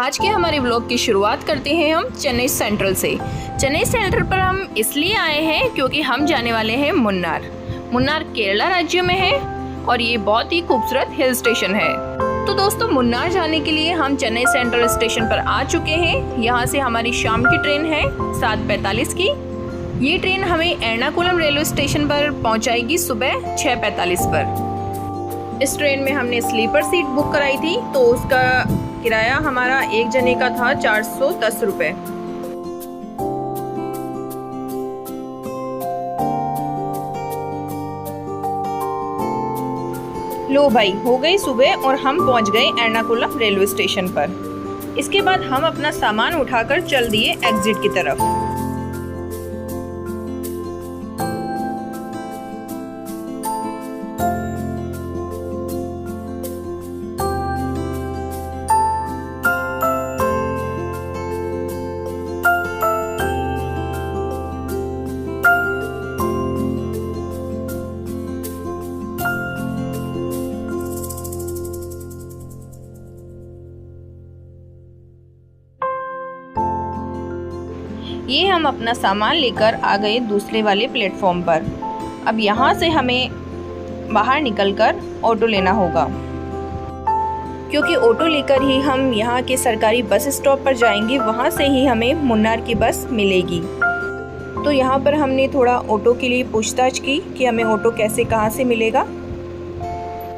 आज के हमारे व्लॉग की शुरुआत करते हैं हम चेन्नई सेंट्रल से। चेन्नई सेंट्रल पर हम इसलिए आए हैं क्योंकि हम जाने वाले हैं मुन्नार। मुन्नार केरला राज्य में है और ये बहुत ही खूबसूरत हिल स्टेशन है। तो दोस्तों, मुन्नार जाने के लिए हम चेन्नई सेंट्रल स्टेशन पर आ चुके हैं। यहाँ से हमारी शाम की ट्रेन है 7:45 की। ये ट्रेन हमें एर्नाकुलम रेलवे स्टेशन पर पहुँचाएगी सुबह 6:45 पर। इस ट्रेन में हमने स्लीपर सीट बुक कराई थी, तो उसका किराया हमारा एक जने का था 410 रुपये। लो भाई, हो गई सुबह और हम पहुंच गए एर्नाकुलम रेलवे स्टेशन पर। इसके बाद हम अपना सामान उठाकर चल दिए एग्जिट की तरफ। ये हम अपना सामान लेकर आ गए दूसरे वाले प्लेटफॉर्म पर। अब यहाँ से हमें बाहर निकलकर ऑटो लेना होगा, क्योंकि ऑटो लेकर ही हम यहाँ के सरकारी बस स्टॉप पर जाएंगे। वहाँ से ही हमें मुन्नार की बस मिलेगी। तो यहाँ पर हमने थोड़ा ऑटो के लिए पूछताछ की कि हमें ऑटो कैसे कहाँ से मिलेगा।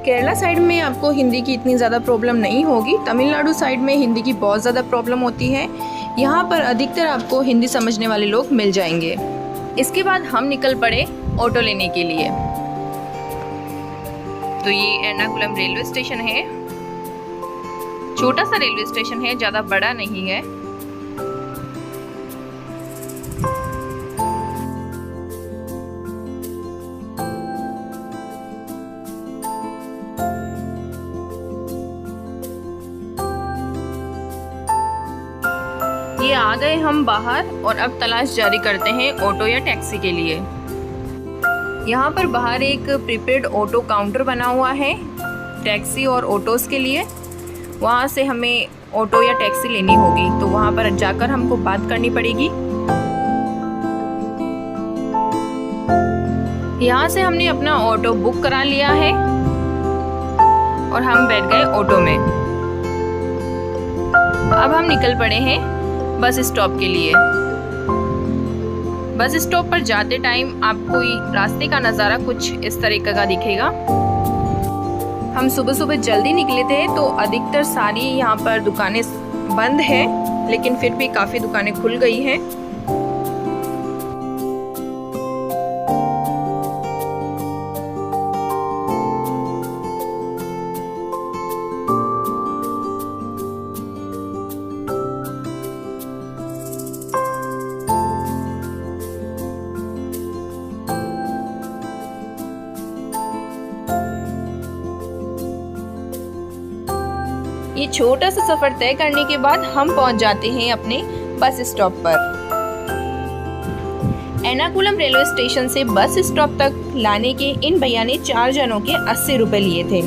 केरला साइड में आपको हिंदी की इतनी ज़्यादा प्रॉब्लम नहीं होगी। तमिलनाडु साइड में हिंदी की बहुत ज़्यादा प्रॉब्लम होती है। यहाँ पर अधिकतर आपको हिंदी समझने वाले लोग मिल जाएंगे। इसके बाद हम निकल पड़े ऑटो लेने के लिए। तो ये एर्नाकुलम रेलवे स्टेशन है। छोटा सा रेलवे स्टेशन है, ज़्यादा बड़ा नहीं है। ये आ गए हम बाहर और अब तलाश जारी करते हैं ऑटो या टैक्सी के लिए। यहाँ पर बाहर एक प्रीपेड ऑटो काउंटर बना हुआ है टैक्सी और ऑटोज़ के लिए। वहाँ से हमें ऑटो या टैक्सी लेनी होगी, तो वहाँ पर जाकर हमको बात करनी पड़ेगी। यहाँ से हमने अपना ऑटो बुक करा लिया है और हम बैठ गए ऑटो में। अब हम निकल पड़े हैं बस स्टॉप के लिए। बस स्टॉप पर जाते टाइम आपको रास्ते का नज़ारा कुछ इस तरीके का दिखेगा। हम सुबह सुबह जल्दी निकले थे, तो अधिकतर सारी यहाँ पर दुकानें बंद हैं, लेकिन फिर भी काफ़ी दुकानें खुल गई हैं। ये छोटा सा सफर तय करने के बाद हम पहुंच जाते हैं अपने बस स्टॉप पर। एर्नाकुलम रेलवे स्टेशन से बस स्टॉप तक लाने के इन भैया ने 4 जनों के 80 रुपए लिए थे।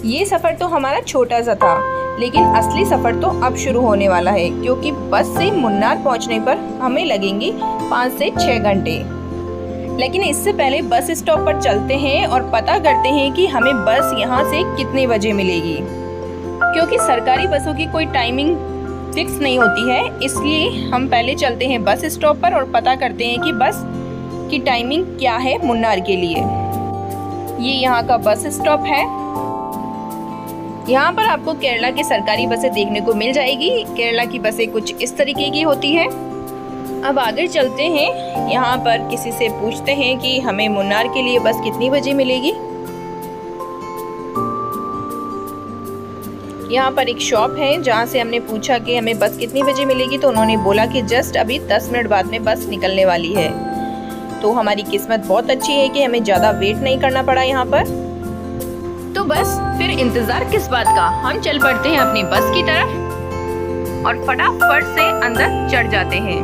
ये सफर तो हमारा छोटा सा था, लेकिन असली सफर तो अब शुरू होने वाला है, क्योंकि बस से मुन्नार पहुंचने पर हमें लगेंगे 5 से 6 घंटे। लेकिन इससे पहले बस स्टॉप पर चलते हैं और पता करते हैं कि हमें बस यहाँ से कितने बजे मिलेगी, क्योंकि सरकारी बसों की कोई टाइमिंग फिक्स नहीं होती है। इसलिए हम पहले चलते हैं बस स्टॉप पर और पता करते हैं कि बस की टाइमिंग क्या है मुन्नार के लिए। ये यहाँ का बस स्टॉप है। यहाँ पर आपको केरला की सरकारी बसें देखने को मिल जाएगी। केरला की बसें कुछ इस तरीके की होती है। अब आगे चलते हैं, यहाँ पर किसी से पूछते हैं कि हमें मुन्नार के लिए बस कितनी बजे मिलेगी। यहाँ पर एक शॉप है जहाँ से हमने पूछा कि हमें बस कितनी बजे मिलेगी, तो उन्होंने बोला कि जस्ट अभी 10 मिनट बाद में बस निकलने वाली है। तो हमारी किस्मत बहुत अच्छी है कि हमें ज़्यादा वेट नहीं करना पड़ा यहाँ पर। तो बस फिर इंतज़ार किस बात का, हम चल पड़ते हैं अपनी बस की तरफ और फटाफट से अंदर चढ़ जाते हैं।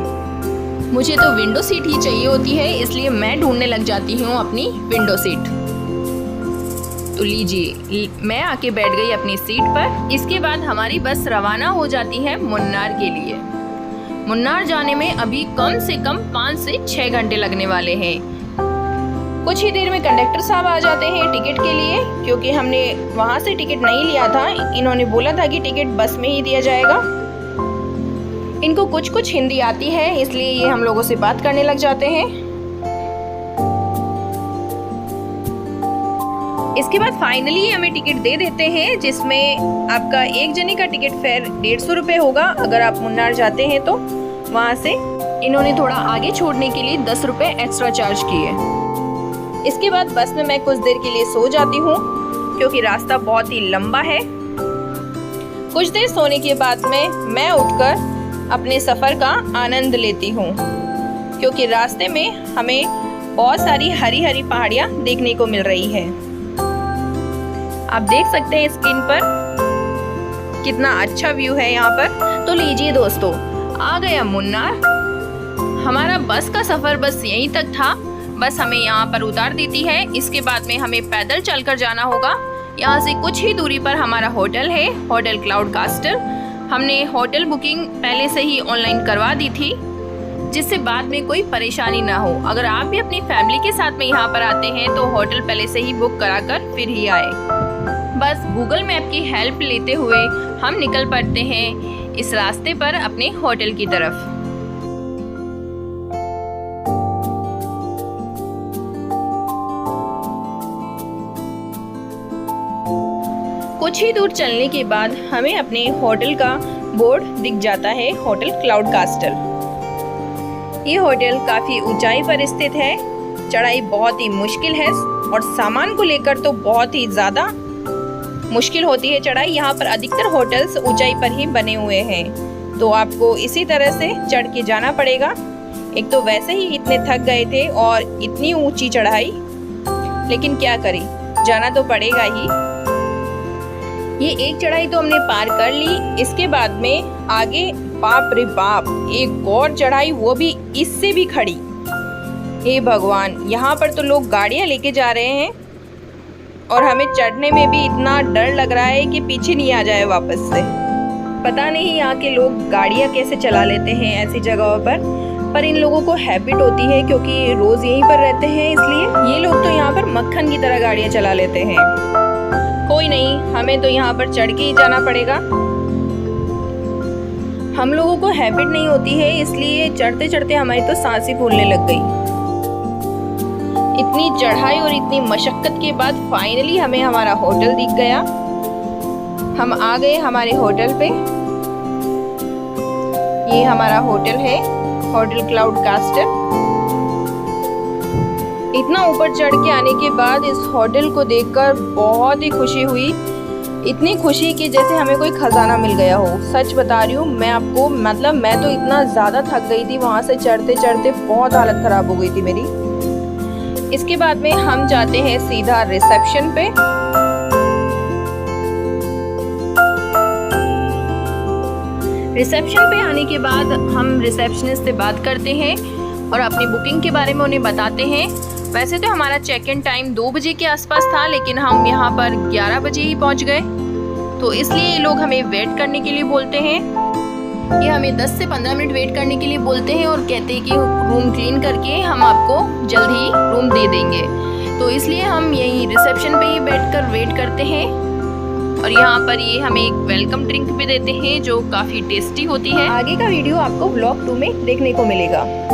मुझे तो विंडो सीट ही चाहिए होती है, इसलिए मैं ढूंढने लग जाती हूँ अपनी विंडो सीट। तो लीजिए मैं आके बैठ गई अपनी सीट पर। इसके बाद हमारी बस रवाना हो जाती है मुन्नार के लिए। मुन्नार जाने में अभी कम से कम 5 से 6 घंटे लगने वाले हैं। कुछ ही देर में कंडक्टर साहब आ जाते हैं टिकट के लिए, क्योंकि हमने वहाँ से टिकट नहीं लिया था। इन्होंने बोला था कि टिकट बस में ही दिया जाएगा। इनको कुछ हिंदी आती है, इसलिए ये हम लोगों से बात करने लग जाते हैं। इसके बाद फाइनली हमें टिकट दे देते हैं, जिसमें आपका एक जने का टिकट फेयर 150 रुपये होगा अगर आप मुन्नार जाते हैं तो। वहाँ से इन्होंने थोड़ा आगे छोड़ने के लिए 10 रुपये एक्स्ट्रा चार्ज किए। इसके बाद बस में मैं कुछ देर के लिए सो जाती हूँ, क्योंकि रास्ता बहुत ही लंबा है। कुछ देर सोने के बाद में मैं उठकर अपने सफ़र का आनंद लेती हूँ, क्योंकि रास्ते में हमें बहुत सारी हरी हरी पहाड़ियाँ देखने को मिल रही है। आप देख सकते हैं स्क्रीन पर कितना अच्छा व्यू है यहाँ पर। तो लीजिए दोस्तों, आ गया मुन्नार। हमारा बस का सफ़र बस यहीं तक था। बस हमें यहाँ पर उतार देती है। इसके बाद में हमें पैदल चलकर जाना होगा। यहाँ से कुछ ही दूरी पर हमारा होटल है, होटल क्लाउड कास्टल। हमने होटल बुकिंग पहले से ही ऑनलाइन करवा दी थी, जिससे बाद में कोई परेशानी ना हो। अगर आप भी अपनी फैमिली के साथ में यहाँ पर आते हैं तो होटल पहले से ही बुक कराकर फिर ही आए। बस गूगल मैप की हेल्प लेते हुए हम निकल पड़ते हैं इस रास्ते पर अपने होटल की तरफ। कुछ ही दूर चलने के बाद हमें अपने होटल का बोर्ड दिख जाता है, होटल क्लाउड कास्टल। ये होटल काफ़ी ऊंचाई पर स्थित है। चढ़ाई बहुत ही मुश्किल है और सामान को लेकर तो बहुत ही ज़्यादा मुश्किल होती है चढ़ाई। यहाँ पर अधिकतर होटल्स ऊंचाई पर ही बने हुए हैं, तो आपको इसी तरह से चढ़ के जाना पड़ेगा। एक तो वैसे ही इतने थक गए थे और इतनी ऊंची चढ़ाई, लेकिन क्या करें, जाना तो पड़ेगा ही। ये एक चढ़ाई तो हमने पार कर ली। इसके बाद में आगे बाप रे बाप एक और चढ़ाई, वो भी इससे भी खड़ी। हे भगवान, यहाँ पर तो लोग गाड़ियाँ लेके जा रहे हैं और हमें चढ़ने में भी इतना डर लग रहा है कि पीछे नहीं आ जाए वापस से। पता नहीं यहाँ के लोग गाड़ियाँ कैसे चला लेते हैं ऐसी जगहों पर इन लोगों को हैबिट होती है, क्योंकि रोज़ यहीं पर रहते हैं, इसलिए ये लोग तो यहाँ पर मक्खन की तरह गाड़ियाँ चला लेते हैं। कोई नहीं, हमें तो यहाँ पर चढ़ के ही जाना पड़ेगा। हम लोगों को हैबिट नहीं होती है, इसलिए चढ़ते चढ़ते हमारी तो सांस ही फूलने लग गई। इतनी चढ़ाई और इतनी मशक्कत के बाद फाइनली हमें हमारा होटल दिख गया। हम आ गए हमारे होटल पे। ये हमारा होटल है, होटल क्लाउड कास्टल। इतना ऊपर चढ़ के आने के बाद इस होटल को देखकर बहुत ही खुशी हुई। इतनी खुशी कि जैसे हमें कोई खजाना मिल गया हो। सच बता रही हूँ मैं आपको, मतलब मैं तो इतना ज़्यादा थक गई थी वहाँ से चढ़ते चढ़ते, बहुत हालत ख़राब हो गई थी मेरी। इसके बाद में हम जाते हैं सीधा रिसेप्शन पे। रिसेप्शन पे आने के बाद हम रिसेप्शनिस्ट से बात करते हैं और अपनी बुकिंग के बारे में उन्हें बताते हैं। वैसे तो हमारा चेक इन टाइम 2 बजे के आसपास था, लेकिन हम यहाँ पर 11 बजे ही पहुँच गए, तो इसलिए ये लोग हमें वेट करने के लिए बोलते हैं। ये हमें 10 से 15 मिनट वेट करने के लिए बोलते हैं और कहते हैं कि रूम क्लीन करके हम आपको जल्द ही रूम दे देंगे। तो इसलिए हम यहीं रिसेप्शन पे ही बैठकर वेट करते हैं। और यहाँ पर ये हमें एक वेलकम ड्रिंक भी देते हैं, जो काफ़ी टेस्टी होती है। आगे का वीडियो आपको व्लॉग 2 में देखने को मिलेगा।